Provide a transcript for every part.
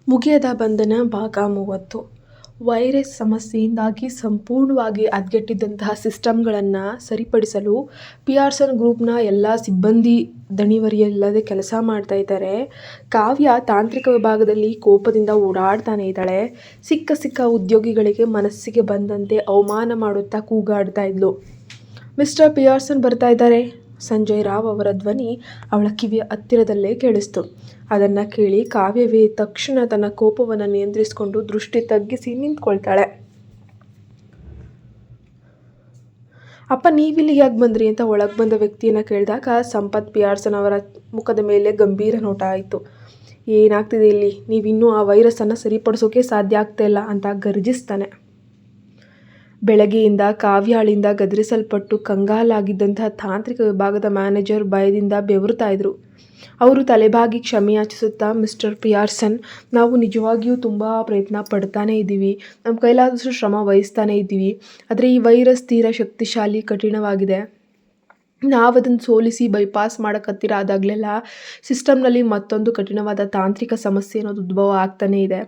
ಮುಗಿಯದ ಬಂಧನ ಭಾಗ 30. ವೈರಸ್ ಸಮಸ್ಯೆಯಿಂದಾಗಿ ಸಂಪೂರ್ಣವಾಗಿ ಹದಗೆಟ್ಟಿದ್ದಂತಹ ಸಿಸ್ಟಮ್ಗಳನ್ನು ಸರಿಪಡಿಸಲು ಪಿಯರ್ಸನ್ ಗ್ರೂಪ್ನ ಎಲ್ಲ ಸಿಬ್ಬಂದಿ ದಣಿವರಿಯಿಲ್ಲದೆ ಕೆಲಸ ಮಾಡ್ತಾ ಇದ್ದಾರೆ. ಕಾವ್ಯ ತಾಂತ್ರಿಕ ವಿಭಾಗದಲ್ಲಿ ಕೋಪದಿಂದ ಓಡಾಡ್ತಾನೆ ಇದ್ದಾಳೆ. ಸಿಕ್ಕ ಉದ್ಯೋಗಿಗಳಿಗೆ ಮನಸ್ಸಿಗೆ ಬಂದಂತೆ ಅವಮಾನ ಮಾಡುತ್ತಾ ಕೂಗಾಡ್ತಾ ಇದ್ಲು. ಮಿಸ್ಟರ್ ಪಿಯರ್ಸನ್ ಬರ್ತಾ ಇದ್ದಾರೆ. ಸಂಜಯ್ ರಾವ್ ಅವರ ಧ್ವನಿ ಅವಳ ಕಿವಿಯ ಹತ್ತಿರದಲ್ಲೇ ಕೇಳಿಸ್ತು. ಅದನ್ನು ಕೇಳಿ ಕಾವ್ಯವೇ ತಕ್ಷಣ ತನ್ನ ಕೋಪವನ್ನು ನಿಯಂತ್ರಿಸಿಕೊಂಡು ದೃಷ್ಟಿ ತಗ್ಗಿಸಿ ನಿಂತ್ಕೊಳ್ತಾಳೆ. ಅಪ್ಪ, ನೀವಿಲ್ಲಿಗೆ ಯಾಕೆ ಬಂದ್ರಿ ಅಂತ ಒಳಗೆ ಬಂದ ವ್ಯಕ್ತಿಯನ್ನು ಕೇಳಿದಾಗ ಸಂಪತ್ ಪಿಯರ್ಸನ್ ಅವರ ಮುಖದ ಮೇಲೆ ಗಂಭೀರ ನೋಟ ಆಯಿತು. ಏನಾಗ್ತಿದೆ ಇಲ್ಲಿ? ನೀವಿನ್ನೂ ಆ ವೈರಸ್ಸನ್ನು ಸರಿಪಡಿಸೋಕೆ ಸಾಧ್ಯ ಆಗ್ತಾ ಇಲ್ಲ ಅಂತ ಗರ್ಜಿಸ್ತಾನೆ. ಬೆಳಗ್ಗೆಯಿಂದ ಕಾವ್ಯಾಳಿಂದ ಗದರಿಸಲ್ಪಟ್ಟು ಕಂಗಾಲಾಗಿದ್ದಂತಹ ತಾಂತ್ರಿಕ ವಿಭಾಗದ ಮ್ಯಾನೇಜರ್ ಭಯದಿಂದ ಬೆವರುತ್ತಾ ಇದ್ರು. ಅವರು ತಲೆಬಾಗಿ ಕ್ಷಮೆಯಾಚಿಸುತ್ತಾ, ಮಿಸ್ಟರ್ ಪಿಯರ್ಸನ್, ನಾವು ನಿಜವಾಗಿಯೂ ತುಂಬ ಪ್ರಯತ್ನ ಪಡ್ತಾನೇ ಇದ್ದೀವಿ, ನಮ್ಮ ಕೈಲಾದಷ್ಟು ಶ್ರಮ ವಹಿಸ್ತಾನೇ ಇದ್ದೀವಿ. ಆದರೆ ಈ ವೈರಸ್ ತೀರಾ ಶಕ್ತಿಶಾಲಿ, ಕಠಿಣವಾಗಿದೆ. ನಾವದನ್ನು ಸೋಲಿಸಿ ಬೈಪಾಸ್ ಮಾಡೋಕ್ಕತ್ತಿರ ಆದಾಗಲೆಲ್ಲ ಸಿಸ್ಟಮ್ನಲ್ಲಿ ಮತ್ತೊಂದು ಕಠಿಣವಾದ ತಾಂತ್ರಿಕ ಸಮಸ್ಯೆ ಅನ್ನೋದು ಉದ್ಭವ ಆಗ್ತಾನೇ ಇದೆ.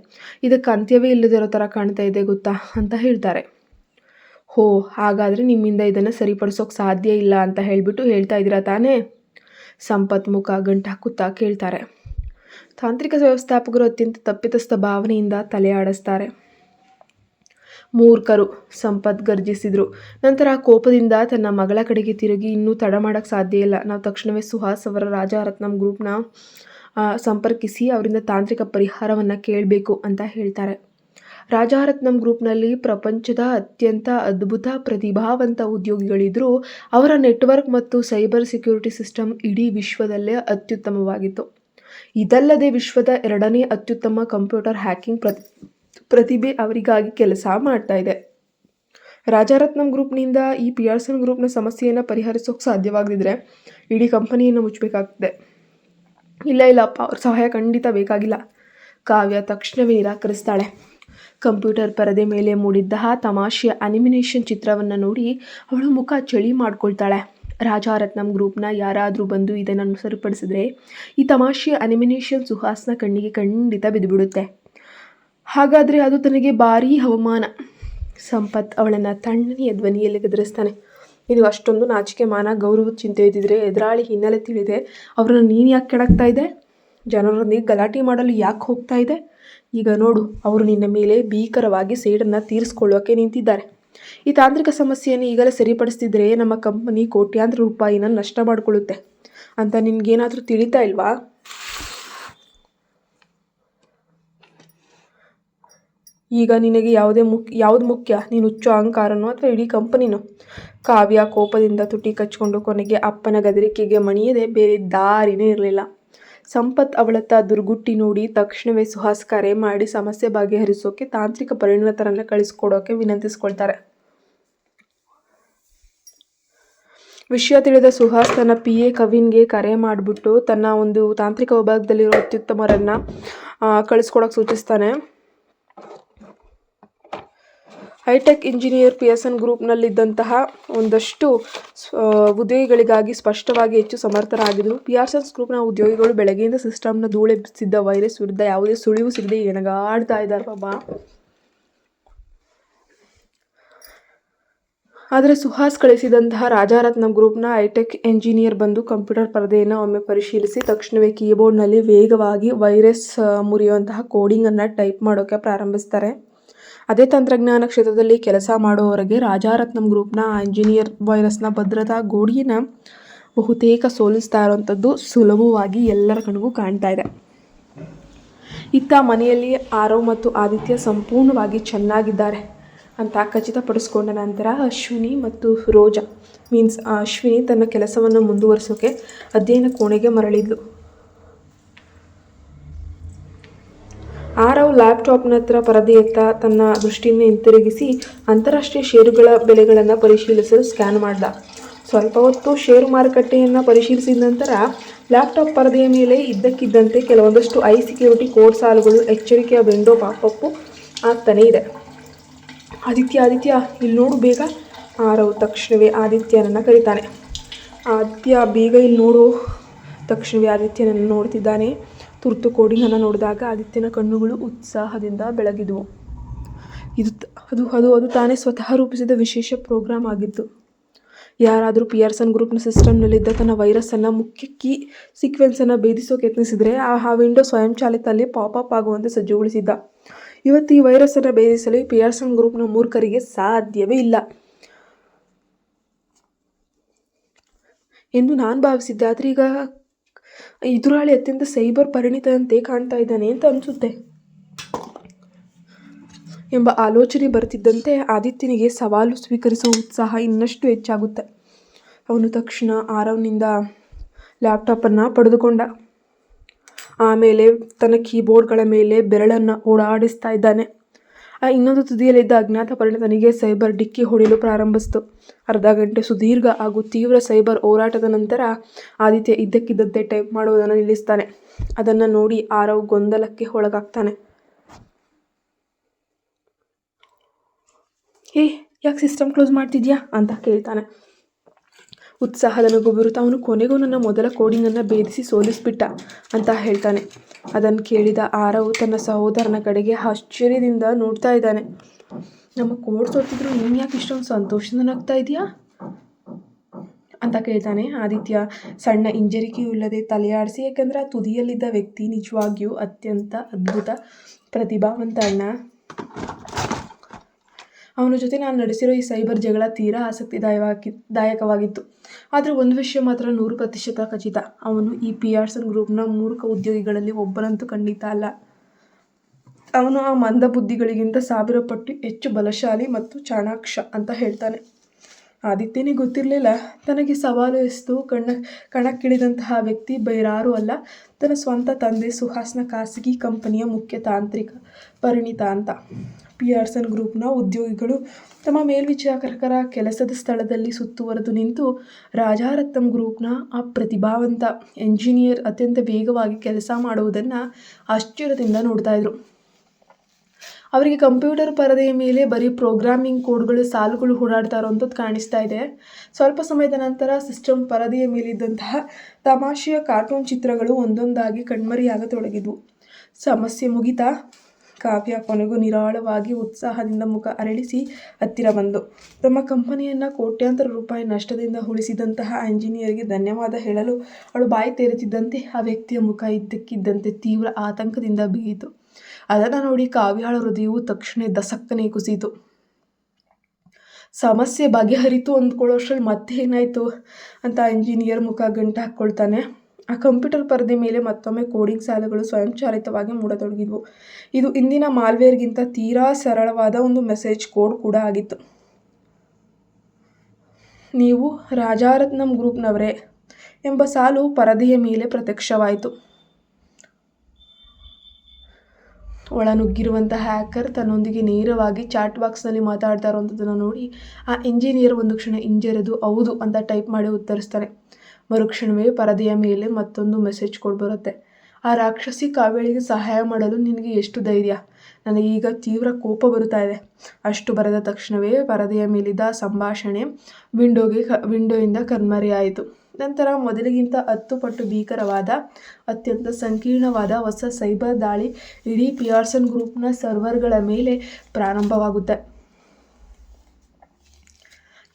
ಇದಕ್ಕೆ ಅಂತ್ಯವೇ ಇಲ್ಲದಿರೋ ಥರ ಕಾಣ್ತಾ ಇದೆ ಗೊತ್ತಾ ಅಂತ ಹೇಳ್ತಾರೆ. ಹಾಗಾದರೆ ನಿಮ್ಮಿಂದ ಇದನ್ನು ಸರಿಪಡಿಸೋಕೆ ಸಾಧ್ಯ ಇಲ್ಲ ಅಂತ ಹೇಳ್ತಾ ಇದ್ದೀರಾ ತಾನೇ? ಸಂಪತ್ ಮುಖ ಗಂಟಾಕುತ್ತಾ ಕೇಳ್ತಾರೆ. ತಾಂತ್ರಿಕ ವ್ಯವಸ್ಥಾಪಕರು ಅತ್ಯಂತ ತಪ್ಪಿತಸ್ಥ ಭಾವನೆಯಿಂದ ತಲೆ ಆಡಿಸ್ತಾರೆ. ಮೂರ್ಖರು, ಸಂಪತ್ ಗರ್ಜಿಸಿದ್ರು. ನಂತರ ಕೋಪದಿಂದ ತನ್ನ ಮಗಳ ಕಡೆಗೆ ತಿರುಗಿ, ಇನ್ನೂ ತಡ ಮಾಡೋಕ್ಕೆ ಸಾಧ್ಯ ಇಲ್ಲ. ನಾವು ತಕ್ಷಣವೇ ಸುಹಾಸ್ ಅವರ ರಾಜರತ್ನಂ ಗ್ರೂಪ್ನ ಸಂಪರ್ಕಿಸಿ ಅವರಿಂದ ತಾಂತ್ರಿಕ ಪರಿಹಾರವನ್ನು ಕೇಳಬೇಕು ಅಂತ ಹೇಳ್ತಾರೆ. ರಾಜರತ್ನಂ ಗ್ರೂಪ್ನಲ್ಲಿ ಪ್ರಪಂಚದ ಅತ್ಯಂತ ಅದ್ಭುತ ಪ್ರತಿಭಾವಂತ ಉದ್ಯೋಗಿಗಳಿದ್ದರೂ ಅವರ ನೆಟ್ವರ್ಕ್ ಮತ್ತು ಸೈಬರ್ ಸೆಕ್ಯೂರಿಟಿ ಸಿಸ್ಟಮ್ ಇಡೀ ವಿಶ್ವದಲ್ಲೇ ಅತ್ಯುತ್ತಮವಾಗಿತ್ತು. ಇದಲ್ಲದೆ ವಿಶ್ವದ 2ನೇ ಅತ್ಯುತ್ತಮ ಕಂಪ್ಯೂಟರ್ ಹ್ಯಾಕಿಂಗ್ ಪ್ರತಿಭೆ ಅವರಿಗಾಗಿ ಕೆಲಸ ಮಾಡ್ತಾ ಇದೆ. ರಾಜರತ್ನಂ ಗ್ರೂಪ್ನಿಂದ ಈ ಪಿಯರ್ಸನ್ ಗ್ರೂಪ್ನ ಸಮಸ್ಯೆಯನ್ನು ಪರಿಹರಿಸೋಕೆ ಸಾಧ್ಯವಾಗದಿದ್ರೆ ಇಡೀ ಕಂಪನಿಯನ್ನು ಮುಚ್ಚಬೇಕಾಗ್ತದೆ. ಇಲ್ಲಪ್ಪ, ಅವ್ರ ಸಹಾಯ ಖಂಡಿತ ಬೇಕಾಗಿಲ್ಲ. ಕಾವ್ಯ ತಕ್ಷಣವೇ ನಿರಾಕರಿಸ್ತಾಳೆ. ಕಂಪ್ಯೂಟರ್ ಪರದೆ ಮೇಲೆ ಮೂಡಿದ್ದ ತಮಾಷೆಯ ಅನಿಮೇಷನ್ ಚಿತ್ರವನ್ನು ನೋಡಿ ಅವಳು ಮುಖ ಚಳಿ ಮಾಡ್ಕೊಳ್ತಾಳೆ. ರಾಜರತ್ನಂ ಗ್ರೂಪ್ನ ಯಾರಾದರೂ ಬಂದು ಇದನ್ನು ಸರಿಪಡಿಸಿದ್ರೆ ಈ ತಮಾಷೆಯ ಅನಿಮೇಷನ್ ಸುಹಾಸ್ನ ಕಣ್ಣಿಗೆ ಖಂಡಿತ ಬಿದ್ದುಬಿಡುತ್ತೆ. ಹಾಗಾದರೆ ಅದು ತನಗೆ ಭಾರೀ ಅವಮಾನ. ಸಂಪತ್ ಅವಳನ್ನು ತಣ್ಣನೆಯ ಧ್ವನಿಯಲ್ಲಿ ಗದರಿಸ್ತಾನೆ. ಇದು ಅಷ್ಟೊಂದು ನಾಚಿಕೆ, ಮಾನ, ಗೌರವದ ಚಿಂತೆ ಇದ್ದಿದ್ರೆ ಎದುರಾಳಿ ಹಿನ್ನೆಲೆ ತಿಳಿದೆ ಅವರನ್ನು ನೀನು ಯಾಕೆ ಕೆಣಕ್ತಾ ಇದೆ? ಜನರೊಂದಿಗೆ ಗಲಾಟೆ ಮಾಡಲು ಯಾಕೆ ಹೋಗ್ತಾ ಇದೆ? ಈಗ ನೋಡು, ಅವರು ನಿನ್ನ ಮೇಲೆ ಭೀಕರವಾಗಿ ಸೇಡನ್ನು ತೀರಿಸ್ಕೊಳ್ಳೋಕೆ ನಿಂತಿದ್ದಾರೆ. ಈ ತಾಂತ್ರಿಕ ಸಮಸ್ಯೆಯನ್ನು ಈಗಲೇ ಸರಿಪಡಿಸ್ತಿದ್ರೆ ನಮ್ಮ ಕಂಪನಿ ಕೋಟ್ಯಾಂತರ ರೂಪಾಯಿನ ನಷ್ಟ ಮಾಡಿಕೊಳ್ಳುತ್ತೆ ಅಂತ ನಿನಗೇನಾದರೂ ತಿಳಿತಾ ಇಲ್ವಾ? ಈಗ ನಿನಗೆ ಯಾವುದು ಮುಖ್ಯ? ನೀನು ಹುಚ್ಚು ಅಹಂಕಾರನೋ ಅಥವಾ ಇಡೀ ಕಂಪನಿನೋ? ಕಾವ್ಯ ಕೋಪದಿಂದ ತುಟಿ ಕಚ್ಕೊಂಡು ಕೊನೆಗೆ ಅಪ್ಪನ ಗದರಿಕೆಗೆ ಮಣಿಯದೆ ಬೇರೆ ದಾರಿನೇ ಇರಲಿಲ್ಲ. ಸಂಪತ್ ಅವಳತ್ತ ದುರ್ಗುಟ್ಟಿ ನೋಡಿ ತಕ್ಷಣವೇ ಸುಹಾಸ್ ಕರೆ ಮಾಡಿ ಸಮಸ್ಯೆ ಬಗೆಹರಿಸೋಕೆ ತಾಂತ್ರಿಕ ಪರಿಣತರನ್ನು ಕಳಿಸ್ಕೊಡೋಕೆ ವಿನಂತಿಸ್ಕೊಳ್ತಾರೆ. ವಿಷಯ ತಿಳಿದ ಸುಹಾಸ್ ತನ್ನ PA ಕವಿನ್ಗೆ ಕರೆ ಮಾಡಿಬಿಟ್ಟು ತನ್ನ ಒಂದು ತಾಂತ್ರಿಕ ವಿಭಾಗದಲ್ಲಿರೋ ಅತ್ಯುತ್ತಮರನ್ನು ಕಳಿಸ್ಕೊಡೋಕೆ ಸೂಚಿಸ್ತಾನೆ. ಹೈಟೆಕ್ ಇಂಜಿನಿಯರ್ ಪಿಯರ್ಸನ್ ಗ್ರೂಪ್ನಲ್ಲಿದ್ದಂತಹ ಒಂದಷ್ಟು ಉದ್ಯೋಗಿಗಳಿಗಾಗಿ ಸ್ಪಷ್ಟವಾಗಿ ಹೆಚ್ಚು ಸಮರ್ಥರಾಗಿದ್ದರು. ಪಿಯರ್ಸನ್ಸ್ ಗ್ರೂಪ್ನ ಉದ್ಯೋಗಿಗಳು ಬೆಳಗ್ಗೆಯಿಂದ ಸಿಸ್ಟಮ್ನ ಧೂಳೆಬ್ಬಿಸಿದ್ದ ವೈರಸ್ ವಿರುದ್ಧ ಯಾವುದೇ ಸುಳಿವು ಸಿಗದೆ ಎಣಗಾಡ್ತಾ ಇದ್ದಾರೆ ಬಾಬಾ. ಆದರೆ ಸುಹಾಸ್ ಕಳಿಸಿದಂತಹ ರಾಜರತ್ನಂ ಗ್ರೂಪ್ನ ಹೈಟೆಕ್ ಎಂಜಿನಿಯರ್ ಬಂದು ಕಂಪ್ಯೂಟರ್ ಪರದೆಯನ್ನು ಒಮ್ಮೆ ಪರಿಶೀಲಿಸಿ ತಕ್ಷಣವೇ ಕೀಬೋರ್ಡ್ನಲ್ಲಿ ವೇಗವಾಗಿ ವೈರಸ್ ಮುರಿಯುವಂತಹ ಕೋಡಿಂಗನ್ನು ಟೈಪ್ ಮಾಡೋಕ್ಕೆ ಪ್ರಾರಂಭಿಸ್ತಾರೆ. ಅದೇ ತಂತ್ರಜ್ಞಾನ ಕ್ಷೇತ್ರದಲ್ಲಿ ಕೆಲಸ ಮಾಡುವವರೆಗೆ ರಾಜರತ್ನಂ ಗ್ರೂಪ್ನ ಇಂಜಿನಿಯರ್ ವೈರಸ್ನ ಭದ್ರತಾ ಗೋಡೆಯನ್ನು ಬಹುತೇಕ ಸೋಲಿಸ್ತಾ ಇರುವಂಥದ್ದು ಸುಲಭವಾಗಿ ಎಲ್ಲರ ಕಣ್ಗೂ ಕಾಣ್ತಾ ಇದೆ. ಇತ್ತ ಮನೆಯಲ್ಲಿ ಆರವ್ ಮತ್ತು ಆದಿತ್ಯ ಸಂಪೂರ್ಣವಾಗಿ ಚೆನ್ನಾಗಿದ್ದಾರೆ ಅಂತ ಖಚಿತಪಡಿಸ್ಕೊಂಡ ನಂತರ ಅಶ್ವಿನಿ ಮತ್ತು ರೋಜಾ ಅಶ್ವಿನಿ ತನ್ನ ಕೆಲಸವನ್ನು ಮುಂದುವರಿಸೋಕೆ ಅಧ್ಯಯನ ಕೋಣೆಗೆ ಮರಳಿದ್ಲು. ಆರವ್ ಲ್ಯಾಪ್ಟಾಪ್ನ ಹತ್ರ ಪರದೆಯತ್ತ ತನ್ನ ದೃಷ್ಟಿಯನ್ನು ಹಿಂತಿರುಗಿಸಿ ಅಂತಾರಾಷ್ಟ್ರೀಯ ಷೇರುಗಳ ಬೆಲೆಗಳನ್ನು ಪರಿಶೀಲಿಸಲು ಸ್ಕ್ಯಾನ್ ಮಾಡ್ದ. ಸ್ವಲ್ಪ ಹೊತ್ತು ಷೇರು ಮಾರುಕಟ್ಟೆಯನ್ನು ಪರಿಶೀಲಿಸಿದ ನಂತರ ಲ್ಯಾಪ್ಟಾಪ್ ಪರದೆಯ ಮೇಲೆ ಇದ್ದಕ್ಕಿದ್ದಂತೆ ಕೆಲವೊಂದಷ್ಟು ಸೆಕ್ಯೂರಿಟಿ ಕೋಡ್ ಸಾಲುಗಳು ಎಚ್ಚರಿಕೆಯ ವಿಂಡೋ ಪಾಪಪ್ಪು ಆಗ್ತಾನೇ ಇದೆ. ಆದಿತ್ಯ, ಇಲ್ಲಿ ನೋಡು ಬೇಗ. ಆರವ್ ತಕ್ಷಣವೇ ಆದಿತ್ಯನನ್ನು ಕರೀತಾನೆ. ಆದಿತ್ಯ ಬೇಗ ಇಲ್ಲಿ ನೋಡು. ತಕ್ಷಣವೇ ಆದಿತ್ಯನನ್ನು ನೋಡ್ತಿದ್ದಾನೆ. ತುರ್ತು ಕೋಡಿಂಗನ್ನು ನೋಡಿದಾಗ ಆದಿತ್ಯನ ಕಣ್ಣುಗಳು ಉತ್ಸಾಹದಿಂದ ಬೆಳಗಿದವು. ಅದು ತಾನೇ ಸ್ವತಃ ರೂಪಿಸಿದ ವಿಶೇಷ ಪ್ರೋಗ್ರಾಮ್ ಆಗಿತ್ತು. ಯಾರಾದರೂ ಪಿಯರ್ಸನ್ ಗ್ರೂಪ್ನ ಸಿಸ್ಟಮ್ನಲ್ಲಿದ್ದ ತನ್ನ ವೈರಸ್ಸನ್ನು ಮುಖ್ಯ ಕೀ ಸೀಕ್ವೆನ್ಸನ್ನು ಭೇದಿಸೋಕೆ ಯತ್ನಿಸಿದರೆ ಆ ವಿಂಡೋ ಸ್ವಯಂಚಾಲಿತ ಅಲ್ಲಿ ಪಾಪಪ್ ಆಗುವಂತೆ ಸಜ್ಜುಗೊಳಿಸಿದ್ದ. ಇವತ್ತು ಈ ವೈರಸ್ಸನ್ನು ಭೇದಿಸಲು ಪಿಯರ್ಸನ್ ಗ್ರೂಪ್ನ ಮೂರ್ಖರಿಗೆ ಸಾಧ್ಯವೇ ಇಲ್ಲ ಎಂದು ನಾನು ಭಾವಿಸಿದ್ದೆ. ಆದರೆ ಈಗ ಎದುರಾಳಿ ಅತ್ಯಂತ ಸೈಬರ್ ಪರಿಣಿತಂತೆ ಕಾಣ್ತಾ ಇದ್ದಾನೆ ಅಂತ ಅನಿಸುತ್ತೆ ಎಂಬ ಆಲೋಚನೆ ಬರ್ತಿದ್ದಂತೆ ಆದಿತ್ಯನಿಗೆ ಸವಾಲು ಸ್ವೀಕರಿಸುವ ಉತ್ಸಾಹ ಇನ್ನಷ್ಟು ಹೆಚ್ಚಾಗುತ್ತೆ. ಅವನು ತಕ್ಷಣ ಆರವ್ನಿಂದ ಲ್ಯಾಪ್ಟಾಪನ್ನು ಪಡೆದುಕೊಂಡ. ಆಮೇಲೆ ತನ್ನ ಕೀಬೋರ್ಡ್ಗಳ ಮೇಲೆ ಬೆರಳನ್ನು ಓಡಾಡಿಸ್ತಾ ಇದ್ದಾನೆ. ಇನ್ನೊಂದು ತುದಿಯಲ್ಲಿದ್ದ ಅಜ್ಞಾತ ಪರಿಣಿತನಿಗೆ ಸೈಬರ್ ಡಿಕ್ಕಿ ಹೊಡೆಯಲು ಪ್ರಾರಂಭಿಸಿತು. ಅರ್ಧ ಗಂಟೆ ಸುದೀರ್ಘ ಹಾಗೂ ತೀವ್ರ ಸೈಬರ್ ಹೋರಾಟದ ನಂತರ ಆದಿತ್ಯ ಇದ್ದಕ್ಕಿದ್ದಂತೆ ಟೈಪ್ ಮಾಡುವುದನ್ನು ನಿಲ್ಲಿಸ್ತಾನೆ. ಅದನ್ನು ನೋಡಿ ಆರವ್ ಗೊಂದಲಕ್ಕೆ ಒಳಗಾಗ್ತಾನೆ. ಯಾಕೆ ಸಿಸ್ಟಮ್ ಕ್ಲೋಸ್ ಮಾಡ್ತಿದ್ಯಾ ಅಂತ ಕೇಳ್ತಾನೆ. ಉತ್ಸಾಹದ ನಗು ಬರುತ್ತಾ ಅವನು ಕೊನೆಗೂ ನನ್ನ ಮೊದಲ ಕೋಡಿಂಗನ್ನು ಭೇದಿಸಿ ಸೋಲಿಸ್ಬಿಟ್ಟ ಅಂತ ಹೇಳ್ತಾನೆ. ಅದನ್ನು ಕೇಳಿದ ಆರವ್ ತನ್ನ ಸಹೋದರನ ಕಡೆಗೆ ಆಶ್ಚರ್ಯದಿಂದ ನೋಡ್ತಾ ಇದ್ದಾನೆ. ನಮ್ಮ ಕೋಡ್ ಸೋತಿದ್ರು ನೀನು ಯಾಕೆ ಇಷ್ಟೊಂದು ಸಂತೋಷದಿಂದ ನಗ್ತಾ ಇದೆಯಾ ಅಂತ ಕೇಳ್ತಾನೆ. ಆದಿತ್ಯ ಸಣ್ಣ ಹಿಂಜರಿಕೆಯೂ ಇಲ್ಲದೆ ತಲೆಯಾಡಿಸಿ, ಯಾಕೆಂದರೆ ಆ ತುದಿಯಲ್ಲಿದ್ದ ವ್ಯಕ್ತಿ ನಿಜವಾಗಿಯೂ ಅತ್ಯಂತ ಅದ್ಭುತ ಪ್ರತಿಭಾವಂತ ಅಣ್ಣ. ಅವನ ಜೊತೆ ನಾನು ನಡೆಸಿರೋ ಈ ಸೈಬರ್ ಜಗಳ ತೀರಾ ಆಸಕ್ತಿದಾಯಕವಾಗಿತ್ತು. ಆದರೆ ಒಂದು ವಿಷಯ ಮಾತ್ರ 100% ಖಚಿತ, ಅವನು ಈ ಪಿಯರ್ಸನ್ ಗ್ರೂಪ್ನ ಮೂರ್ಖ ಉದ್ಯೋಗಿಗಳಲ್ಲಿ ಒಬ್ಬನಂತೂ ಖಂಡಿತ ಅಲ್ಲ. ಅವನು ಆ ಮಂದ ಬುದ್ಧಿಗಳಿಗಿಂತ 1000 ಪಟ್ಟು ಹೆಚ್ಚು ಬಲಶಾಲಿ ಮತ್ತು ಚಾಣಾಕ್ಷ ಅಂತ ಹೇಳ್ತಾನೆ. ಆದಿತ್ಯನಿಗೆ ಗೊತ್ತಿರಲಿಲ್ಲ ತನಗೆ ಸವಾಲು ಎಸೆದು ಕಣಕ್ಕಿಳಿದಂತಹ ವ್ಯಕ್ತಿ ಬೇರಾರೂ ಅಲ್ಲ, ತನ್ನ ಸ್ವಂತ ತಂದೆ ಸುಹಾಸ್ನ ಖಾಸಗಿ ಕಂಪನಿಯ ಮುಖ್ಯ ತಾಂತ್ರಿಕ ಪರಿಣಿತ ಅಂತ. ಪಿಯರ್ಸನ್ ಗ್ರೂಪ್ನ ಉದ್ಯೋಗಿಗಳು ತಮ್ಮ ಮೇಲ್ವಿಚಾರಕರ ಕೆಲಸದ ಸ್ಥಳದಲ್ಲಿ ಸುತ್ತುವರೆದು ನಿಂತು ರಾಜಾರತ್ನಂ ಗ್ರೂಪ್ನ ಆ ಪ್ರತಿಭಾವಂತ ಎಂಜಿನಿಯರ್ ಅತ್ಯಂತ ವೇಗವಾಗಿ ಕೆಲಸ ಮಾಡುವುದನ್ನು ಆಶ್ಚರ್ಯದಿಂದ ನೋಡ್ತಾ ಇದ್ರು. ಅವರಿಗೆ ಕಂಪ್ಯೂಟರ್ ಪರದೆಯ ಮೇಲೆ ಬರೀ ಪ್ರೋಗ್ರಾಮಿಂಗ್ ಕೋಡ್ಗಳು ಸಾಲುಗಳು ಓಡಾಡ್ತಾ ಇರೋಂಥದ್ದು ಕಾಣಿಸ್ತಾ ಇದೆ. ಸ್ವಲ್ಪ ಸಮಯದ ನಂತರ ಸಿಸ್ಟಮ್ ಪರದೆಯ ಮೇಲಿದ್ದಂತಹ ತಮಾಷೆಯ ಕಾರ್ಟೂನ್ ಚಿತ್ರಗಳು ಒಂದೊಂದಾಗಿ ಕಣ್ಮರೆಯಾಗತೊಡಗಿದ್ವು. ಸಮಸ್ಯೆ ಮುಗಿತಾ? ಕಾವ್ಯ ಕೊನೆಗೂ ನಿರಾಳವಾಗಿ ಉತ್ಸಾಹದಿಂದ ಮುಖ ಅರಳಿಸಿ ಹತ್ತಿರ ಬಂದು ತಮ್ಮ ಕಂಪನಿಯನ್ನು ಕೋಟ್ಯಾಂತರ ರೂಪಾಯಿ ನಷ್ಟದಿಂದ ಉಳಿಸಿದಂತಹ ಇಂಜಿನಿಯರ್ಗೆ ಧನ್ಯವಾದ ಹೇಳಲು ಅವಳು ಬಾಯಿ ತೆರೆತಿದ್ದಂತೆ ಆ ವ್ಯಕ್ತಿಯ ಮುಖ ಇದ್ದಕ್ಕಿದ್ದಂತೆ ತೀವ್ರ ಆತಂಕದಿಂದ ಬಿಗಿಯಿತು. ಅದನ್ನು ನೋಡಿ ಕಾವ್ಯಾಳ ಹೃದಯವು ತಕ್ಷಣ ದಸಕ್ಕನೆ ಕುಸಿಯಿತು. ಸಮಸ್ಯೆ ಬಗೆಹರಿತು ಅಂದ್ಕೊಳ್ಳೋಷ್ಟ್ರಲ್ಲಿ ಮತ್ತೆ ಏನಾಯಿತು ಅಂತ ಇಂಜಿನಿಯರ್ ಮುಖ ಗಂಟು ಹಾಕ್ಕೊಳ್ತಾನೆ. ಆ ಕಂಪ್ಯೂಟರ್ ಪರದೆ ಮೇಲೆ ಮತ್ತೊಮ್ಮೆ ಕೋಡಿಂಗ್ ಸಾಲುಗಳು ಸ್ವಯಂಚಾಲಿತವಾಗಿ ಮೂಡತೊಡಗಿದ್ವು. ಇದು ಇಂದಿನ ಮಾಲ್ವೇರ್ಗಿಂತ ತೀರಾ ಸರಳವಾದ ಒಂದು ಮೆಸೇಜ್ ಕೋಡ್ ಕೂಡ ಆಗಿತ್ತು. ನೀವು ರಾಜಾರತ್ನಂ ಗ್ರೂಪ್ನವರೇ ಎಂಬ ಸಾಲು ಪರದೆಯ ಮೇಲೆ ಪ್ರತ್ಯಕ್ಷವಾಯಿತು. ಒಳನುಗ್ಗಿರುವಂತಹ ಹ್ಯಾಕರ್ ತನ್ನೊಂದಿಗೆ ನೇರವಾಗಿ ಚಾಟ್ ಬಾಕ್ಸ್ನಲ್ಲಿ ಮಾತಾಡ್ತಾ ಇರೋವಂಥದ್ದನ್ನು ನೋಡಿ ಆ ಇಂಜಿನಿಯರ್ ಒಂದು ಕ್ಷಣ ಹಿಂಜರಿದು ಹೌದು ಅಂತ ಟೈಪ್ ಮಾಡಿ ಉತ್ತರಿಸ್ತಾನೆ. ಮರುಕ್ಷಣವೇ ಪರದೆಯ ಮೇಲೆ ಮತ್ತೊಂದು ಮೆಸೇಜ್ ಕೋಡ್ ಬರುತ್ತೆ. ಆ ರಾಕ್ಷಸಿ ಕಾವ್ಯಳಿಗೆ ಸಹಾಯ ಮಾಡಲು ನಿನಗೆ ಎಷ್ಟು ಧೈರ್ಯ? ನನಗೀಗ ತೀವ್ರ ಕೋಪ ಬರುತ್ತಾ ಇದೆ. ಅಷ್ಟು ಬರೆದ ತಕ್ಷಣವೇ ಪರದೆಯ ಮೇಲಿದ್ದ ಸಂಭಾಷಣೆ ವಿಂಡೋಯಿಂದ ಕಣ್ಮರೆಯಾಯಿತು. ನಂತರ ಮೊದಲಿಗಿಂತ 10 ಪಟ್ಟು ಭೀಕರವಾದ ಅತ್ಯಂತ ಸಂಕೀರ್ಣವಾದ ಹೊಸ ಸೈಬರ್ ದಾಳಿ ಇಡೀ ಪಿಯರ್ಸನ್ ಗ್ರೂಪ್ನ ಸರ್ವರ್ಗಳ ಮೇಲೆ ಪ್ರಾರಂಭವಾಗುತ್ತೆ.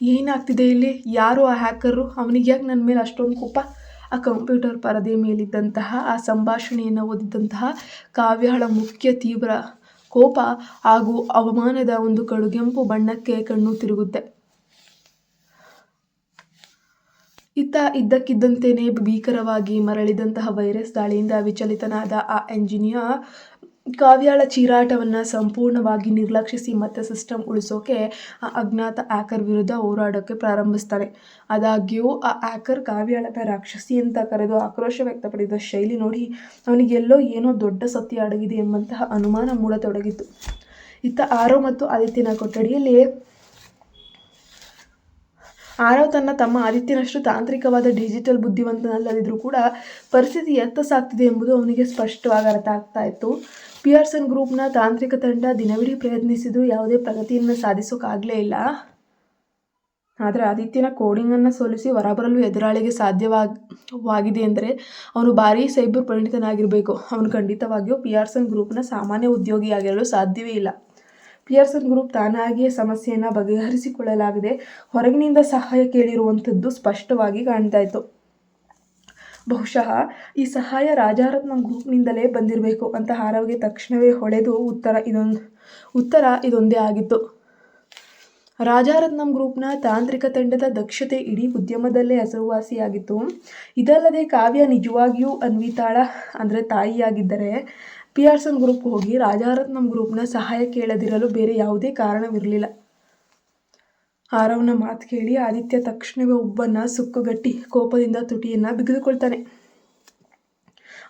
ಏನಾಗ್ತಿದೆ ಇಲ್ಲಿ? ಯಾರು ಆ ಹ್ಯಾಕರು? ಅವನಿಗೆ ಯಾಕೆ ನನ್ನ ಮೇಲೆ ಅಷ್ಟೊಂದು ಕೋಪ? ಆ ಕಂಪ್ಯೂಟರ್ ಪರದೆ ಮೇಲಿದ್ದಂತಹ ಆ ಸಂಭಾಷಣೆಯನ್ನು ಓದಿದಂತಹ ಕಾವ್ಯಳ ಮುಖ್ಯ ತೀವ್ರ ಕೋಪ ಹಾಗೂ ಅವಮಾನದ ಒಂದು ಕಡುಗೆಂಪು ಬಣ್ಣಕ್ಕೆ ಕಣ್ಣು ತಿರುಗುತ್ತೆ. ಇದ್ದಕ್ಕಿದ್ದಂತೆಯೇ ಭೀಕರವಾಗಿ ಮರಳಿದಂತಹ ವೈರಸ್ ದಾಳಿಯಿಂದ ವಿಚಲಿತನಾದ ಆ ಎಂಜಿನಿಯರ್ ಕಾವ್ಯಾಳ ಚೀರಾಟವನ್ನು ಸಂಪೂರ್ಣವಾಗಿ ನಿರ್ಲಕ್ಷಿಸಿ ಮತ್ತೆ ಸಿಸ್ಟಮ್ ಉಳಿಸೋಕೆ ಆ ಅಜ್ಞಾತ ಹ್ಯಾಕರ್ ವಿರುದ್ಧ ಹೋರಾಡೋಕ್ಕೆ ಪ್ರಾರಂಭಿಸ್ತಾನೆ. ಆದಾಗ್ಯೂ ಆ ಹ್ಯಾಕರ್ ಕಾವ್ಯಾಳನ ರಾಕ್ಷಸಿ ಅಂತ ಕರೆದು ಆಕ್ರೋಶ ವ್ಯಕ್ತಪಡಿಸಿದ ಶೈಲಿ ನೋಡಿ ಅವನಿಗೆಲ್ಲೋ ಏನೋ ದೊಡ್ಡ ಸತ್ಯ ಅಡಗಿದೆ ಎಂಬಂತಹ ಅನುಮಾನ ಮೂಡತೊಡಗಿತ್ತು. ಇತ್ತ ಆರವ್ ಮತ್ತು ಆದಿತ್ಯನ ಕೊಠಡಿಯಲ್ಲಿ ಆರವ್ ತನ್ನ ತಮ್ಮ ಆದಿತ್ಯನಷ್ಟು ತಾಂತ್ರಿಕವಾದ ಡಿಜಿಟಲ್ ಬುದ್ಧಿವಂತನಲ್ಲದಿದ್ದರೂ ಕೂಡ ಪರಿಸ್ಥಿತಿ ಎತ್ತ ಸಾಗ್ತಿದೆ ಎಂಬುದು ಅವನಿಗೆ ಸ್ಪಷ್ಟವಾಗಿ ಅರ್ಥ ಆಗ್ತಾ ಇತ್ತು. ಪಿಯರ್ಸನ್ ಗ್ರೂಪ್ನ ತಾಂತ್ರಿಕ ತಂಡ ದಿನವಿಡೀ ಪ್ರಯತ್ನಿಸಿದರೂ ಯಾವುದೇ ಪ್ರಗತಿಯನ್ನು ಸಾಧಿಸೋಕ್ಕಾಗಲೇ ಇಲ್ಲ. ಆದರೆ ಆದಿತ್ಯನ ಕೋಡಿಂಗನ್ನು ಸೋಲಿಸಿ ಹೊರಬರಲು ಎದುರಾಳಿಗೆ ಸಾಧ್ಯವಾಗಿದೆ ಎಂದರೆ ಅವನು ಭಾರೀ ಸೈಬರ್ ಪರಿಣಿತನಾಗಿರಬೇಕು. ಅವನು ಖಂಡಿತವಾಗಿಯೂ ಪಿಯರ್ಸನ್ ಗ್ರೂಪ್ನ ಸಾಮಾನ್ಯ ಉದ್ಯೋಗಿಯಾಗಿರಲು ಸಾಧ್ಯವೇ ಇಲ್ಲ. ಪಿಯರ್ಸನ್ ಗ್ರೂಪ್ ತಾನಾಗಿಯೇ ಸಮಸ್ಯೆಯನ್ನು ಬಗೆಹರಿಸಿಕೊಳ್ಳಲಾಗದೆ ಹೊರಗಿನಿಂದ ಸಹಾಯ ಕೇಳಿರುವಂಥದ್ದು ಸ್ಪಷ್ಟವಾಗಿ ಕಾಣ್ತಾ ಇತ್ತು. ಬಹುಶಃ ಈ ಸಹಾಯ ರಾಜಾರತ್ನಂ ಗ್ರೂಪ್ನಿಂದಲೇ ಬಂದಿರಬೇಕು ಅಂತ ಆರವ್ಗೆ ತಕ್ಷಣವೇ ಹೊಳೆದು ಉತ್ತರ ಇದೊಂದೇ ಆಗಿತ್ತು. ರಾಜಾರತ್ನಂ ಗ್ರೂಪ್ನ ತಾಂತ್ರಿಕ ತಂಡದ ದಕ್ಷತೆ ಇಡೀ ಉದ್ಯಮದಲ್ಲೇ ಹೆಸರುವಾಸಿಯಾಗಿತ್ತು. ಇದಲ್ಲದೆ ಕಾವ್ಯ ನಿಜವಾಗಿಯೂ ಅನ್ವಿತಾಳ ಅಂದರೆ ತಾಯಿಯಾಗಿದ್ದರೆ ಪಿಯರ್ಸನ್ ಗ್ರೂಪ್ ಹೋಗಿ ರಾಜಾರತ್ನಂ ಗ್ರೂಪ್ನ ಸಹಾಯ ಕೇಳದಿರಲು ಬೇರೆ ಯಾವುದೇ ಕಾರಣವಿರಲಿಲ್ಲ. ಆರವ್ನ ಮಾತು ಕೇಳಿ ಆದಿತ್ಯ ತಕ್ಷಣವೇ ಒಬ್ಬನ್ನ ಸುಕ್ಕುಗಟ್ಟಿ ಕೋಪದಿಂದ ತುಟಿಯನ್ನು ಬಿಗಿದುಕೊಳ್ತಾನೆ.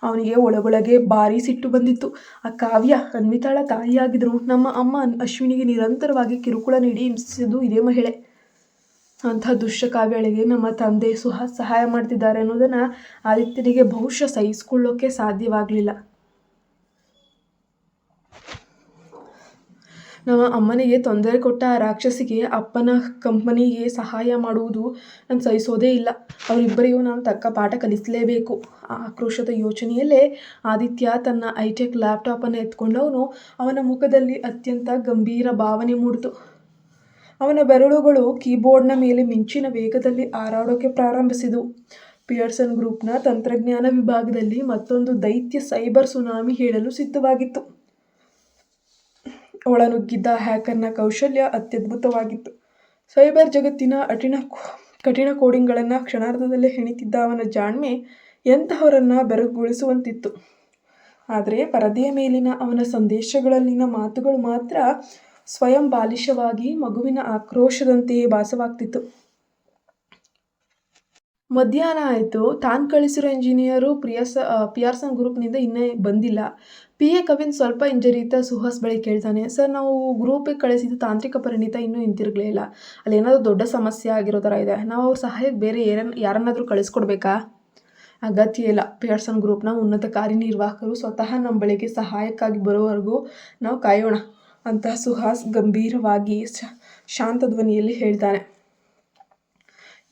ಅವನಿಗೆ ಒಳಗೊಳಗೆ ಭಾರಿ ಸಿಟ್ಟು ಬಂದಿತ್ತು. ಆ ಕಾವ್ಯ ಅನ್ವಿತಾಳ ತಾಯಿಯಾಗಿದ್ರು ನಮ್ಮ ಅಮ್ಮ ಅಶ್ವಿನಿಗೆ ನಿರಂತರವಾಗಿ ಕಿರುಕುಳ ನೀಡಿ ಹಿಂಸಿಸಿದ್ದು ಇದೇ ಮಹಿಳೆ. ಅಂಥ ದುಷ್ಟ ಕಾವ್ಯಳಿಗೆ ನಮ್ಮ ತಂದೆ ಸುಹಾಸ್ ಸಹಾಯ ಮಾಡ್ತಿದ್ದಾರೆ ಅನ್ನೋದನ್ನು ಆದಿತ್ಯನಿಗೆ ಬಹುಶಃ ಸಹಿಸಿಕೊಳ್ಳೋಕೆ ಸಾಧ್ಯವಾಗಲಿಲ್ಲ. ನಮ್ಮ ಅಮ್ಮನಿಗೆ ತೊಂದರೆ ಕೊಟ್ಟ ಆ ರಾಕ್ಷಸಿಗೆ ಅಪ್ಪನ ಕಂಪನಿಗೆ ಸಹಾಯ ಮಾಡುವುದು ನಾನು ಸಹಿಸೋದೇ ಇಲ್ಲ. ಅವರಿಬ್ಬರಿಗೂ ನಾನು ತಕ್ಕ ಪಾಠ ಕಲಿಸಲೇಬೇಕು. ಆ ಆಕ್ರೋಶದ ಯೋಚನೆಯಲ್ಲೇ ಆದಿತ್ಯ ತನ್ನ ಐಟೆಕ್ ಲ್ಯಾಪ್ಟಾಪನ್ನು ಎತ್ಕೊಂಡವನು ಅವನ ಮುಖದಲ್ಲಿ ಅತ್ಯಂತ ಗಂಭೀರ ಭಾವನೆ ಮೂಡಿತು. ಅವನ ಬೆರಳುಗಳು ಕೀಬೋರ್ಡ್ನ ಮೇಲೆ ಮಿಂಚಿನ ವೇಗದಲ್ಲಿ ಹಾರಾಡೋಕೆ ಪ್ರಾರಂಭಿಸಿದವು. ಪಿಯರ್ಸನ್ ಗ್ರೂಪ್ನ ತಂತ್ರಜ್ಞಾನ ವಿಭಾಗದಲ್ಲಿ ಮತ್ತೊಂದು ದೈತ್ಯ ಸೈಬರ್ ಸುನಾಮಿ ಹೇಳಲು ಸಿದ್ಧವಾಗಿತ್ತು. ಒಳನುಗ್ಗಿದ್ದ ಹ್ಯಾಕರ್ನ ಕೌಶಲ್ಯ ಅತ್ಯದ್ಭುತವಾಗಿತ್ತು. ಸೈಬರ್ ಜಗತ್ತಿನ ಕಠಿಣ ಕೋಡಿಂಗ್ಗಳನ್ನು ಕ್ಷಣಾರ್ಧದಲ್ಲೇ ಹೆಣಿತಿದ್ದ ಅವನ ಜಾಣ್ಮೆ ಎಂತಹವರನ್ನು ಬೆರಗುಗೊಳಿಸುವಂತಿತ್ತು. ಆದರೆ ಪರದೆಯ ಮೇಲಿನ ಅವನ ಸಂದೇಶಗಳಲ್ಲಿನ ಮಾತುಗಳು ಮಾತ್ರ ಸ್ವಯಂ ಬಾಲಿಶವಾಗಿ ಮಗುವಿನ ಆಕ್ರೋಶದಂತೆಯೇ ಭಾಸವಾಗ್ತಿತ್ತು. ಮಧ್ಯಾಹ್ನ ಆಯಿತು. ತಾನು ಕಳಿಸಿರೋ ಇಂಜಿನಿಯರು ಪಿಯರ್ಸನ್ ಗ್ರೂಪ್ನಿಂದ ಇನ್ನೂ ಬಂದಿಲ್ಲ. PA ಕವಿನ್ ಸ್ವಲ್ಪ ಹಿಂಜರಿಯುತ್ತಾ ಸುಹಾಸ್ ಬಳಿ ಕೇಳ್ತಾನೆ, ಸರ್ ನಾವು ಗ್ರೂಪಿಗೆ ಕಳಿಸಿದ್ದು ತಾಂತ್ರಿಕ ಪರಿಣಿತ ಇನ್ನೂ ಹಿಂತಿರುಗಲೇ ಇಲ್ಲ. ಅಲ್ಲಿ ಏನಾದರೂ ದೊಡ್ಡ ಸಮಸ್ಯೆ ಆಗಿರೋ ಥರ ಇದೆ. ನಾವು ಅವ್ರ ಸಹಾಯಕ್ಕೆ ಬೇರೆ ಯಾರನ್ನಾದರೂ ಕಳಿಸ್ಕೊಡ್ಬೇಕಾ? ಅಗತ್ಯ ಇಲ್ಲ. ಪಿಯರ್ಸನ್ ಗ್ರೂಪ್ನ ಉನ್ನತ ಕಾರ್ಯನಿರ್ವಾಹಕರು ಸ್ವತಃ ನಮ್ಮ ಬಳಿಗೆ ಸಹಾಯಕ್ಕಾಗಿ ಬರೋವರೆಗೂ ನಾವು ಕಾಯೋಣ ಅಂತ ಸುಹಾಸ್ ಗಂಭೀರವಾಗಿ ಶಾಂತ ಧ್ವನಿಯಲ್ಲಿ ಹೇಳ್ತಾನೆ.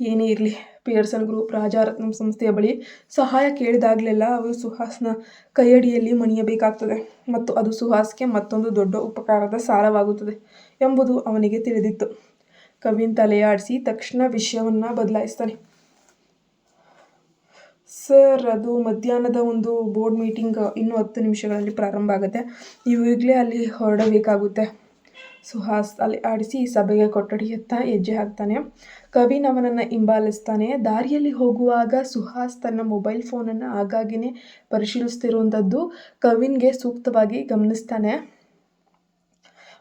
ಏನೇ ಇರಲಿ, ಪಿಯರ್ಸನ್ ಗ್ರೂಪ್ ರಾಜಾರತ್ನಂ ಸಂಸ್ಥೆಯ ಬಳಿ ಸಹಾಯ ಕೇಳಿದಾಗಲೆಲ್ಲ ಅವರು ಸುಹಾಸ್ನ ಕೈಯಡಿಯಲ್ಲಿ ಮಣಿಯಬೇಕಾಗ್ತದೆ ಮತ್ತು ಅದು ಸುಹಾಸ್ಗೆ ಮತ್ತೊಂದು ದೊಡ್ಡ ಉಪಕಾರದ ಸಾರವಾಗುತ್ತದೆ ಎಂಬುದು ಅವನಿಗೆ ತಿಳಿದಿತ್ತು. ಕವಿನ್ ತಲೆಯಾಡಿಸಿ ತಕ್ಷಣ ವಿಷಯವನ್ನು ಬದಲಾಯಿಸ್ತಾನೆ. ಸರ್, ಅದು ಮಧ್ಯಾಹ್ನದ ಒಂದು ಬೋರ್ಡ್ ಮೀಟಿಂಗ್ ಇನ್ನೂ 10 ನಿಮಿಷಗಳಲ್ಲಿ ಪ್ರಾರಂಭ ಆಗುತ್ತೆ. ಈಗಲೇ ಅಲ್ಲಿ ಹೊರಡಬೇಕಾಗುತ್ತೆ. ಸುಹಾಸ್ ತಲೆ ಆಡಿಸಿ ಸಭೆಗೆ ಕೊಠಡಿಯತ್ತ ಹೆಜ್ಜೆ ಹಾಕ್ತಾನೆ. ಕವಿನ್ ಅವನನ್ನು ಹಿಂಬಾಲಿಸ್ತಾನೆ. ದಾರಿಯಲ್ಲಿ ಹೋಗುವಾಗ ಸುಹಾಸ್ ತನ್ನ ಮೊಬೈಲ್ ಫೋನನ್ನು ಆಗಾಗ್ಗೆ ಪರಿಶೀಲಿಸ್ತಿರುವಂಥದ್ದು ಕವಿನ್ಗೆ ಸೂಕ್ತವಾಗಿ ಗಮನಿಸ್ತಾನೆ.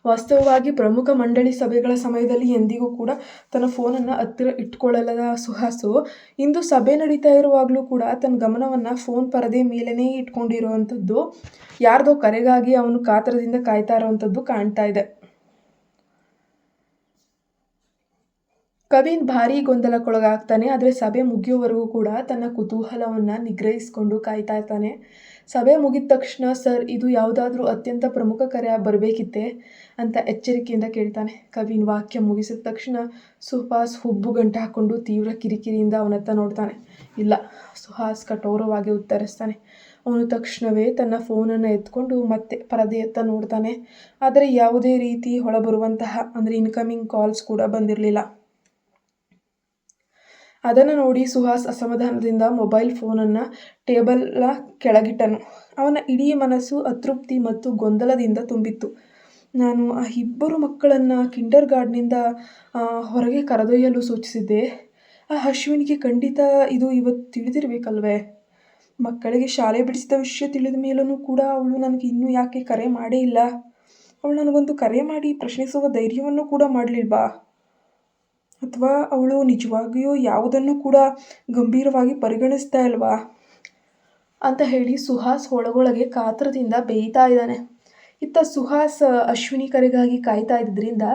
ವಾಸ್ತವವಾಗಿ ಪ್ರಮುಖ ಮಂಡಳಿ ಸಭೆಗಳ ಸಮಯದಲ್ಲಿ ಎಂದಿಗೂ ಕೂಡ ತನ್ನ ಫೋನನ್ನು ಹತ್ತಿರ ಇಟ್ಕೊಳ್ಳದ ಸುಹಾಸು ಇಂದು ಸಭೆ ನಡೀತಾ ಇರುವಾಗಲೂ ಕೂಡ ತನ್ನ ಗಮನವನ್ನು ಫೋನ್ ಪರದೆ ಮೇಲೇ ಇಟ್ಕೊಂಡಿರುವಂಥದ್ದು, ಯಾರ್ದೋ ಕರೆಗಾಗಿ ಅವನು ಕಾತರದಿಂದ ಕಾಯ್ತಾ ಇರುವಂಥದ್ದು ಕಾಣ್ತಾ ಇದೆ. ಕವಿನ್ ಭಾರೀ ಗೊಂದಲಕ್ಕೊಳಗಾಗ್ತಾನೆ. ಆದರೆ ಸಭೆ ಮುಗಿಯುವವರೆಗೂ ಕೂಡ ತನ್ನ ಕುತೂಹಲವನ್ನು ನಿಗ್ರಹಿಸಿಕೊಂಡು ಕಾಯ್ತಾ ಇರ್ತಾನೆ. ಸಭೆ ಮುಗಿದ ತಕ್ಷಣ, ಸರ್, ಇದು ಯಾವುದಾದ್ರೂ ಅತ್ಯಂತ ಪ್ರಮುಖ ಕರೆ ಬರಬೇಕಿತ್ತೆ ಅಂತ ಎಚ್ಚರಿಕೆಯಿಂದ ಕೇಳ್ತಾನೆ. ಕವಿನ್ ವಾಕ್ಯ ಮುಗಿಸಿದ ತಕ್ಷಣ ಸುಹಾಸ್ ಹುಬ್ಬು ಗಂಟು ಹಾಕ್ಕೊಂಡು ತೀವ್ರ ಕಿರಿಕಿರಿಯಿಂದ ಅವನತ್ತ ನೋಡ್ತಾನೆ. ಇಲ್ಲ, ಸುಹಾಸ್ ಕಠೋರವಾಗಿ ಉತ್ತರಿಸ್ತಾನೆ. ಅವನು ತಕ್ಷಣವೇ ತನ್ನ ಫೋನನ್ನು ಎತ್ಕೊಂಡು ಮತ್ತೆ ಪರದೆಯತ್ತ ನೋಡ್ತಾನೆ. ಆದರೆ ಯಾವುದೇ ರೀತಿ ಹೊಳಬರುವಂತಹ ಅಂದರೆ ಇನ್ಕಮಿಂಗ್ ಕಾಲ್ಸ್ ಕೂಡ ಬಂದಿರಲಿಲ್ಲ. ಅದನ್ನು ನೋಡಿ ಸುಹಾಸ್ ಅಸಮಾಧಾನದಿಂದ ಮೊಬೈಲ್ ಫೋನನ್ನು ಟೇಬಲ್ನ ಕೆಳಗಿಟ್ಟನು. ಅವನ ಇಡೀ ಮನಸ್ಸು ಅತೃಪ್ತಿ ಮತ್ತು ಗೊಂದಲದಿಂದ ತುಂಬಿತ್ತು. ನಾನು ಆ ಇಬ್ಬರು ಮಕ್ಕಳನ್ನು ಕಿಂಡರ್ ಗಾರ್ಡ್ನಿಂದ ಹೊರಗೆ ಕರೆದೊಯ್ಯಲು ಸೂಚಿಸಿದ್ದೆ. ಆ ಅಶ್ವಿನಿಗೆ ಖಂಡಿತ ಇದು ಇವತ್ತು ತಿಳಿದಿರಬೇಕಲ್ವೇ? ಮಕ್ಕಳಿಗೆ ಶಾಲೆ ಬಿಡಿಸಿದ ವಿಷಯ ತಿಳಿದ ಮೇಲೂ ಕೂಡ ಅವಳು ನನಗೆ ಇನ್ನೂ ಯಾಕೆ ಕರೆ ಮಾಡೇ ಇಲ್ಲ? ಅವಳು ನನಗೊಂದು ಕರೆ ಮಾಡಿ ಪ್ರಶ್ನಿಸುವ ಧೈರ್ಯವನ್ನು ಕೂಡ ಮಾಡಲಿಲ್ವಾ? ಅಥವಾ ಅವಳು ನಿಜವಾಗಿಯೂ ಯಾವುದನ್ನು ಕೂಡ ಗಂಭೀರವಾಗಿ ಪರಿಗಣಿಸ್ತಾ ಇಲ್ವಾ ಅಂತ ಹೇಳಿ ಸುಹಾಸ್ ಒಳಗೊಳಗೆ ಕಾತರದಿಂದ ಬೇಯ್ತಾ ಇದ್ದಾನೆ. ಇತ್ತ ಸುಹಾಸ್ ಅಶ್ವಿನಿ ಕರೆಗಾಗಿ ಕಾಯ್ತಾ ಇದ್ದರಿಂದ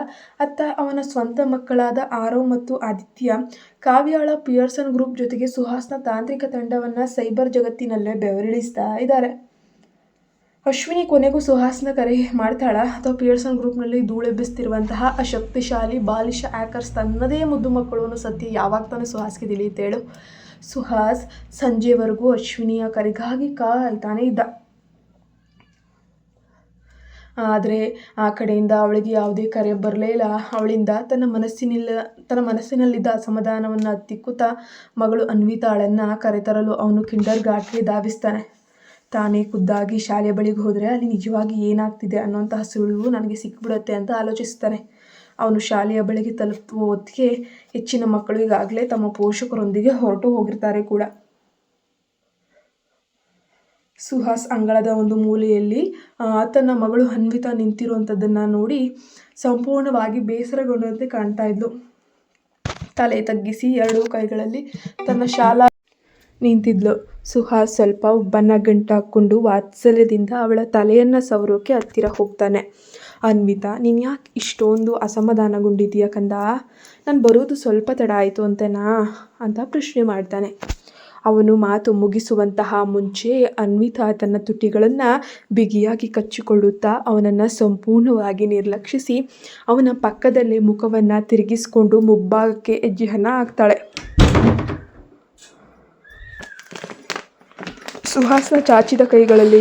ಅತ್ತ ಅವನ ಸ್ವಂತ ಮಕ್ಕಳಾದ ಆರವ್ ಮತ್ತು ಆದಿತ್ಯ ಕಾವ್ಯಾಳ ಪಿಯರ್ಸನ್ ಗ್ರೂಪ್ ಜೊತೆಗೆ ಸುಹಾಸ್ನ ತಾಂತ್ರಿಕ ತಂಡವನ್ನು ಸೈಬರ್ ಜಗತ್ತಿನಲ್ಲೇ ಬೆವರಿಳಿಸ್ತಾ ಇದ್ದಾರೆ. ಅಶ್ವಿನಿ ಕೊನೆಗೂ ಸುಹಾಸ್ನ ಕರೆ ಮಾಡ್ತಾಳ ಅಥವಾ ಪಿಯರ್ಸನ್ ಗ್ರೂಪ್ನಲ್ಲಿ ಧೂಳೆಬ್ಬಿಸ್ತಿರುವಂತಹ ಆ ಶಕ್ತಿಶಾಲಿ ಬಾಲಿಶ ಆ್ಯಕರ್ಸ್ ತನ್ನದೇ ಮುದ್ದು ಮಕ್ಕಳು ಅನ್ನೋ ಸತ್ಯ ಯಾವಾಗ ತಾನೇ ಸುಹಾಸ್ಗೆ ತಿಳಿಯುತ್ತೇಳು. ಸುಹಾಸ್ ಸಂಜೆವರೆಗೂ ಅಶ್ವಿನಿಯ ಕರೆಗಾಗಿ ಕಾಯ್ತಾನೆ ಇದ್ದ. ಆದರೆ ಆ ಕಡೆಯಿಂದ ಅವಳಿಗೆ ಯಾವುದೇ ಕರೆ ಬರಲೇ ಇಲ್ಲ. ಅವಳಿಂದ ತನ್ನ ಮನಸ್ಸಿನಲ್ಲಿದ್ದ ಅಸಮಾಧಾನವನ್ನು ತಿಕ್ಕುತ್ತಾ ಮಗಳು ಅನ್ವಿತಾಳನ್ನು ಕರೆತರಲು ಅವನು ಕಿಂಡರ್ ಗಾರ್ಟನ್ಗೆ ಧಾವಿಸ್ತಾನೆ. ತಾನೇ ಖುದ್ದಾಗಿ ಶಾಲೆಯ ಬಳಿಗೆ ಹೋದರೆ ಅಲ್ಲಿ ನಿಜವಾಗಿ ಏನಾಗ್ತಿದೆ ಅನ್ನೋಂತಹ ಸುಳಿವು ನನಗೆ ಸಿಕ್ಬಿಡುತ್ತೆ ಅಂತ ಆಲೋಚಿಸ್ತಾನೆ. ಅವನು ಶಾಲೆಯ ಬಳಿಗೆ ತಲುಪುವ ಹೊತ್ತಿಗೆ ಹೆಚ್ಚಿನ ಮಕ್ಕಳು ಈಗಾಗಲೇ ತಮ್ಮ ಪೋಷಕರೊಂದಿಗೆ ಹೊರಟು ಹೋಗಿರ್ತಾರೆ ಕೂಡ. ಸುಹಾಸ್ ಅಂಗಳದ ಒಂದು ಮೂಲೆಯಲ್ಲಿ ತನ್ನ ಮಗಳು ಅನ್ವಿತಾ ನಿಂತಿರುವಂಥದ್ದನ್ನು ನೋಡಿ ಸಂಪೂರ್ಣವಾಗಿ ಬೇಸರಗೊಂಡಂತೆ ಕಾಣ್ತಾ ಇದ್ಲು. ತಲೆ ತಗ್ಗಿಸಿ ಎರಡೂ ಕೈಗಳಲ್ಲಿ ತನ್ನ ಶಾಲಾ ನಿಂತಿದ್ಲು. ಸುಹಾಸ್ ಸ್ವಲ್ಪ ಉಬ್ಬನ್ನು ಗಂಟಾಕ್ಕೊಂಡು ವಾತ್ಸಲ್ಯದಿಂದ ಅವಳ ತಲೆಯನ್ನು ಸವರೋಕೆ ಹತ್ತಿರ ಹೋಗ್ತಾನೆ. ಅನ್ವಿತಾ, ನೀನು ಯಾಕೆ ಇಷ್ಟೊಂದು ಅಸಮಾಧಾನಗೊಂಡಿದ್ದೀಯ ಕಂದ? ನಾನು ಬರೋದು ಸ್ವಲ್ಪ ತಡ ಆಯಿತು ಅಂತನಾ ಅಂತ ಪ್ರಶ್ನೆ ಮಾಡ್ತಾನೆ. ಅವನು ಮಾತು ಮುಗಿಸುವಂತಹ ಮುಂಚೆ ಅನ್ವಿತಾ ತನ್ನ ತುಟಿಗಳನ್ನು ಬಿಗಿಯಾಗಿ ಕಚ್ಚಿಕೊಳ್ಳುತ್ತಾ ಅವನನ್ನು ಸಂಪೂರ್ಣವಾಗಿ ನಿರ್ಲಕ್ಷಿಸಿ ಅವನ ಪಕ್ಕದಲ್ಲೇ ಮುಖವನ್ನು ತಿರುಗಿಸಿಕೊಂಡು ಮುಬ್ಬಾಗಕ್ಕೆ ಹೆಜ್ಜೆಯನ್ನು ಹಾಕ್ತಾಳೆ. ಸುಹಾಸ್ನ ಚಾಚಿದ ಕೈಗಳಲ್ಲಿ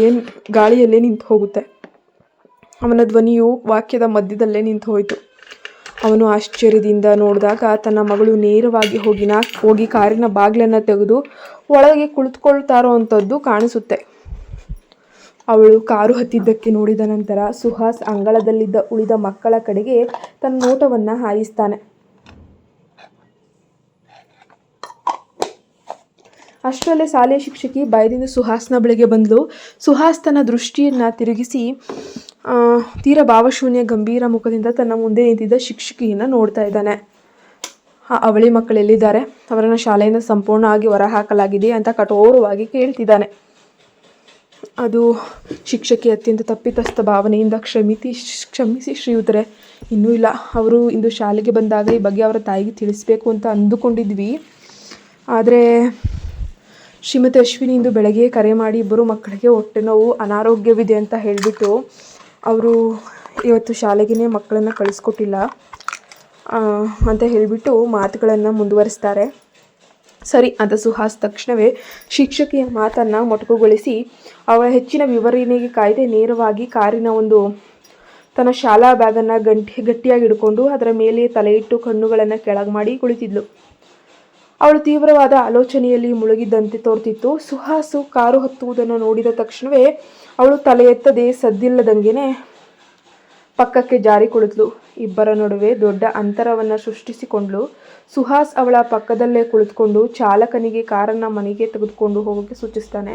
ಗಾಳಿಯಲ್ಲೇ ನಿಂತು ಹೋಗುತ್ತೆ. ಅವನ ಧ್ವನಿಯು ವಾಕ್ಯದ ಮಧ್ಯದಲ್ಲೇ ನಿಂತು ಹೋಯಿತು. ಅವನು ಆಶ್ಚರ್ಯದಿಂದ ನೋಡಿದಾಗ ತನ್ನ ಮಗಳು ನೇರವಾಗಿ ಹೋಗಿ ಕಾರಿನ ಬಾಗಿಲನ್ನು ತೆಗೆದು ಒಳಗೆ ಕುಳಿತುಕೊಳ್ತಾರೋ ಅಂಥದ್ದು ಕಾಣಿಸುತ್ತೆ. ಅವಳು ಕಾರು ಹತ್ತಿದ್ದಕ್ಕೆ ನೋಡಿದ ನಂತರ ಸುಹಾಸ್ ಅಂಗಳದಲ್ಲಿದ್ದ ಉಳಿದ ಮಕ್ಕಳ ಕಡೆಗೆ ತನ್ನ ನೋಟವನ್ನು ಹಾಯಿಸ್ತಾನೆ. ಅಷ್ಟರಲ್ಲೇ ಶಾಲೆಯ ಶಿಕ್ಷಕಿ ಭಯದಿಂದ ಸುಹಾಸ್ನ ಬಳಿಗೆ ಬಂದಳು. ಸುಹಾಸ್ ತನ್ನ ದೃಷ್ಟಿಯನ್ನು ತಿರುಗಿಸಿ ತೀರ ಭಾವಶೂನ್ಯ ಗಂಭೀರ ಮುಖದಿಂದ ತನ್ನ ಮುಂದೆ ನಿಂತಿದ್ದ ಶಿಕ್ಷಕಿಯನ್ನು ನೋಡ್ತಾ ಇದ್ದಾನೆ. ಅವಳಿ ಮಕ್ಕಳೆಲ್ಲಿದ್ದಾರೆ? ಅವರನ್ನು ಶಾಲೆಯಿಂದ ಸಂಪೂರ್ಣವಾಗಿ ಹೊರಹಾಕಲಾಗಿದೆ ಅಂತ ಕಠೋರವಾಗಿ ಕೇಳ್ತಿದ್ದಾನೆ. ಅದು ಶಿಕ್ಷಕಿ ಅತ್ಯಂತ ತಪ್ಪಿತಸ್ಥ ಭಾವನೆಯಿಂದ ಕ್ಷಮಿಸಿ ಶ್ರೀಯುತರೆ, ಇನ್ನೂ ಇಲ್ಲ. ಅವರು ಇಂದು ಶಾಲೆಗೆ ಬಂದಾಗ ಈ ಬಗ್ಗೆ ಅವರ ತಾಯಿಗೆ ತಿಳಿಸ್ಬೇಕು ಅಂತ ಅಂದುಕೊಂಡಿದ್ವಿ. ಆದರೆ ಶ್ರೀಮತಿ ಅಶ್ವಿನಿ ಇಂದು ಬೆಳಗ್ಗೆ ಕರೆ ಮಾಡಿ ಇಬ್ಬರು ಮಕ್ಕಳಿಗೆ ಹೊಟ್ಟೆ ನೋವು, ಅನಾರೋಗ್ಯವಿದೆ ಅಂತ ಹೇಳಿಬಿಟ್ಟು ಅವರು ಇವತ್ತು ಶಾಲೆಗೇ ಮಕ್ಕಳನ್ನು ಕಳಿಸ್ಕೊಟ್ಟಿಲ್ಲ ಅಂತ ಹೇಳಿಬಿಟ್ಟು ಮಾತುಗಳನ್ನು ಮುಂದುವರಿಸ್ತಾರೆ. ಸರಿ ಅಂತ ಸುಹಾಸ್ ತಕ್ಷಣವೇ ಶಿಕ್ಷಕಿಯ ಮಾತನ್ನು ಮೊಟಕುಗೊಳಿಸಿ ಅವಳ ಹೆಚ್ಚಿನ ವಿವರಣೆಗೆ ಕಾಯ್ದೆ ನೇರವಾಗಿ ಕಾರಿನ ತನ್ನ ಶಾಲಾ ಬ್ಯಾಗನ್ನು ಗಟ್ಟಿಯಾಗಿ ಹಿಡ್ಕೊಂಡು ಅದರ ಮೇಲೆ ತಲೆ ಇಟ್ಟು ಕಣ್ಣುಗಳನ್ನು ಕೆಳಗೆ ಮಾಡಿ ಕುಳಿತಿದ್ಲು. ಅವಳು ತೀವ್ರವಾದ ಆಲೋಚನೆಯಲ್ಲಿ ಮುಳುಗಿದ್ದಂತೆ ತೋರ್ತಿತ್ತು. ಸುಹಾಸು ಕಾರು ಹತ್ತುವುದನ್ನು ನೋಡಿದ ತಕ್ಷಣವೇ ಅವಳು ತಲೆ ಎತ್ತದೆ ಸದ್ದಿಲ್ಲದಂಗೆನೆ ಪಕ್ಕಕ್ಕೆ ಜಾರಿ ಕುಳಿತಳು. ಇಬ್ಬರ ನಡುವೆ ದೊಡ್ಡ ಅಂತರವನ್ನು ಸೃಷ್ಟಿಸಿಕೊಂಡ್ಳು. ಸುಹಾಸ್ ಅವಳ ಪಕ್ಕದಲ್ಲೇ ಕುಳಿತುಕೊಂಡು ಚಾಲಕನಿಗೆ ಕಾರನ್ನು ಮನೆಗೆ ತೆಗೆದುಕೊಂಡು ಹೋಗೋಕ್ಕೆ ಸೂಚಿಸ್ತಾನೆ.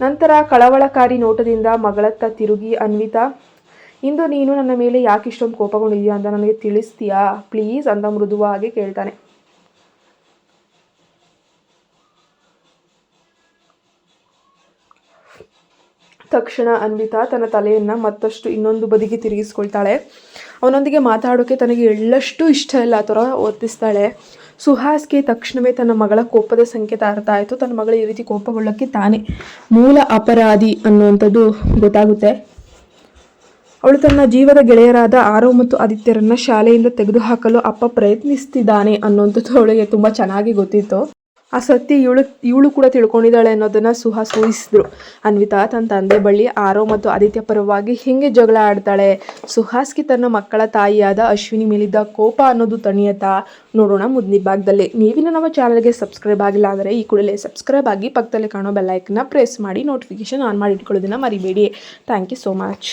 ನಂತರ ಕಳವಳಕಾರಿ ನೋಟದಿಂದ ಮಗಳತ್ತ ತಿರುಗಿ, ಅನ್ವಿತಾ, ಇಂದು ನೀನು ನನ್ನ ಮೇಲೆ ಯಾಕೆ ಇಷ್ಟೊಂದು ಕೋಪಗೊಂಡಿದೆಯಾ ಅಂತ ನನಗೆ ತಿಳಿಸ್ತೀಯಾ ಪ್ಲೀಸ್ ಅಂತ ಮೃದುವಾಗಿ ಕೇಳ್ತಾನೆ. ತಕ್ಷಣ ಅನ್ವಿತಾ ತನ್ನ ತಲೆಯನ್ನು ಮತ್ತಷ್ಟು ಇನ್ನೊಂದು ಬದಿಗೆ ತಿರುಗಿಸ್ಕೊಳ್ತಾಳೆ. ಅವನೊಂದಿಗೆ ಮಾತಾಡೋಕ್ಕೆ ತನಗೆ ಎಳ್ಳಷ್ಟು ಇಷ್ಟ ಇಲ್ಲ ಆ ಥರ ವರ್ತಿಸ್ತಾಳೆ. ಸುಹಾಸ್ಗೆ ತಕ್ಷಣವೇ ತನ್ನ ಮಗಳ ಕೋಪದ ಸಂಕೇತ ಅರ್ಥ ಆಯಿತು. ತನ್ನ ಮಗಳು ಈ ರೀತಿ ಕೋಪಗೊಳ್ಳೋಕ್ಕೆ ತಾನೇ ಮೂಲ ಅಪರಾಧಿ ಅನ್ನುವಂಥದ್ದು ಗೊತ್ತಾಗುತ್ತೆ. ಅವಳು ತನ್ನ ಜೀವದ ಗೆಳೆಯರಾದ ಆರವ್ ಮತ್ತು ಆದಿತ್ಯರನ್ನು ಶಾಲೆಯಿಂದ ತೆಗೆದುಹಾಕಲು ಅಪ್ಪ ಪ್ರಯತ್ನಿಸ್ತಿದ್ದಾನೆ ಅನ್ನುವಂಥದ್ದು ಅವಳಿಗೆ ತುಂಬ ಚೆನ್ನಾಗಿ ಗೊತ್ತಿತ್ತು. ಆ ಸತ್ಯ ಇವಳು ಕೂಡ ತಿಳ್ಕೊಂಡಿದ್ದಾಳೆ ಅನ್ನೋದನ್ನು ಸುಹಾಸ್ ಊಹಿಸಿದ್ರು. ಅನ್ವಿತಾ ತನ್ನ ತಂದೆ ಬಳಿ ಆರವ್ ಮತ್ತು ಆದಿತ್ಯ ಪರವಾಗಿ ಹೇಗೆ ಜಗಳ ಆಡ್ತಾಳೆ, ಸುಹಾಸ್ಗೆ ತನ್ನ ಮಕ್ಕಳ ತಾಯಿಯಾದ ಅಶ್ವಿನಿ ಮೇಲಿದ್ದ ಕೋಪ ಅನ್ನೋದು ತಣಿಯತ್ತಾ ನೋಡೋಣ ಮುಂದಿನ ಭಾಗದಲ್ಲಿ. ನೀವಿನ ನಮ್ಮ ಚಾನಲ್ಗೆ ಸಬ್ಸ್ಕ್ರೈಬ್ ಆಗಿಲ್ಲ ಅಂದರೆ ಈ ಕೂಡಲೇ ಸಬ್ಸ್ಕ್ರೈಬ್ ಆಗಿ ಪಕ್ಕದಲ್ಲಿ ಕಾಣೋ ಬೆಲ್ಲೈಕನ್ನ ಪ್ರೆಸ್ ಮಾಡಿ ನೋಟಿಫಿಕೇಶನ್ ಆನ್ ಮಾಡಿ ಇಟ್ಕೊಳ್ಳೋದನ್ನು ಮರಿಬೇಡಿ. Thank you so much.